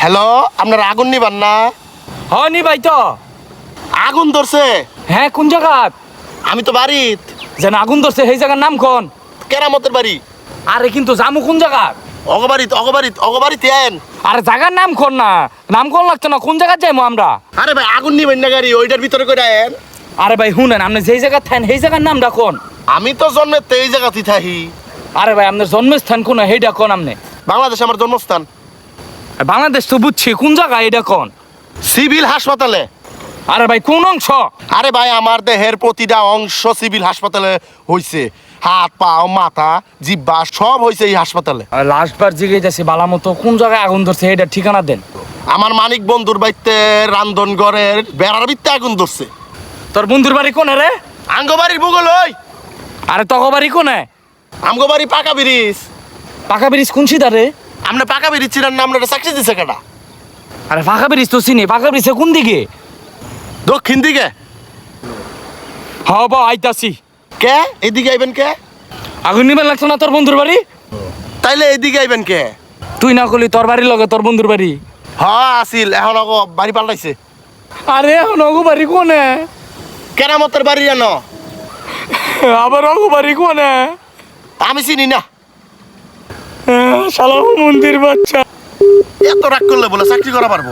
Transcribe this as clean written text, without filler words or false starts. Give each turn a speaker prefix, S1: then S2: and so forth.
S1: Hello, আপনার আগুন নিবান না?
S2: হ্যাঁ নি ভাই তো।
S1: আগুন ধরছে।
S2: হ্যাঁ কোন জায়গাত?
S1: আমি তো বাড়িত।
S2: যেন আগুন ধরছে সেই জায়গার নাম কোন?
S1: কেরামতের বাড়ি।
S2: আরে কিন্তু জামু কোন জায়গাত?
S1: অগবাড়িতে আয়েন।
S2: আরে জায়গার নাম কোন না, নাম কোন লাগতো না, কোন জায়গায় যাইমু আমরা?
S1: আরে ভাই আগুন নিবেন না গাড়ি, ওইটার ভিতরে করে আয়েন।
S2: আরে ভাই শুনেন, আপনি যেই জায়গা থাকেন সেই জায়গার নামটা কোন?
S1: আমি তো জন্মের এই জায়গাতেই থাকি।
S2: আরে ভাই আপনার জন্মস্থান কোন সেইটা কোন আপনি?
S1: বাংলাদেশ আমার জন্মস্থান।
S2: বাংলাদেশ তো বুঝছি, কোন জায়গা এটা কোন?
S1: সিভিল হাসপাতালে।
S2: আরে ভাই কোন অংশ?
S1: আরে ভাই আমার দেহের প্রতিটা অংশ সিভিল হাসপাতালে হইছে। হাত পা মাথা জিব্বা সব হইছে এই হাসপাতালে।
S2: লাস্ট বার জিজ্ঞেস বালা মতো কোন জায়গায় আগুন ধরছে এটা ঠিকানা দেন।
S1: আমার মানিক বন্ধুর বাড়িতে রান্ধনঘরের বেড়ার ভিত্তে আগুন ধরছে।
S2: তোর বন্ধুর বাড়ি কোনে রে?
S1: আঙ্গবাড়ির ভূগোল ওই।
S2: আরে তক বাড়ি কোনে?
S1: আমগোবাড়ি পাকা ব্রিজ।
S2: পাকা ব্রিজ কোন সিধা রে?
S1: আমরা পাকা ব্রিজ ছিলেন না, আমরা চাকরি দিছে কেটা?
S2: আরে পাকা ব্রিজ তো চিনি, পাকা ব্রিজে কোন দিকে?
S1: দক্ষিণ দিকে।
S2: হবা আইতাছি।
S1: কে এদিকে আইবেন কে?
S2: আগুন নিবেন লাগতো না তোর বন্ধুর বাড়ি?
S1: তাইলে এদিকে আইবেন কে?
S2: তুই না করলি তোর বাড়ির লগে তোর বন্ধুর বাড়ি?
S1: হ্যাঁ আসিল, এখন বাড়ি পাল্টাইছে।
S2: আরে এখন অগু বাড়ি কোনে?
S1: কেরামতের বাড়ি জানো?
S2: আবার অগু বাড়ি কোনে?
S1: আমি চিনি না।
S2: শালা মন্দির বাচ্চা।
S1: এত রাগ করলে বলে চাকরি করা পারবো?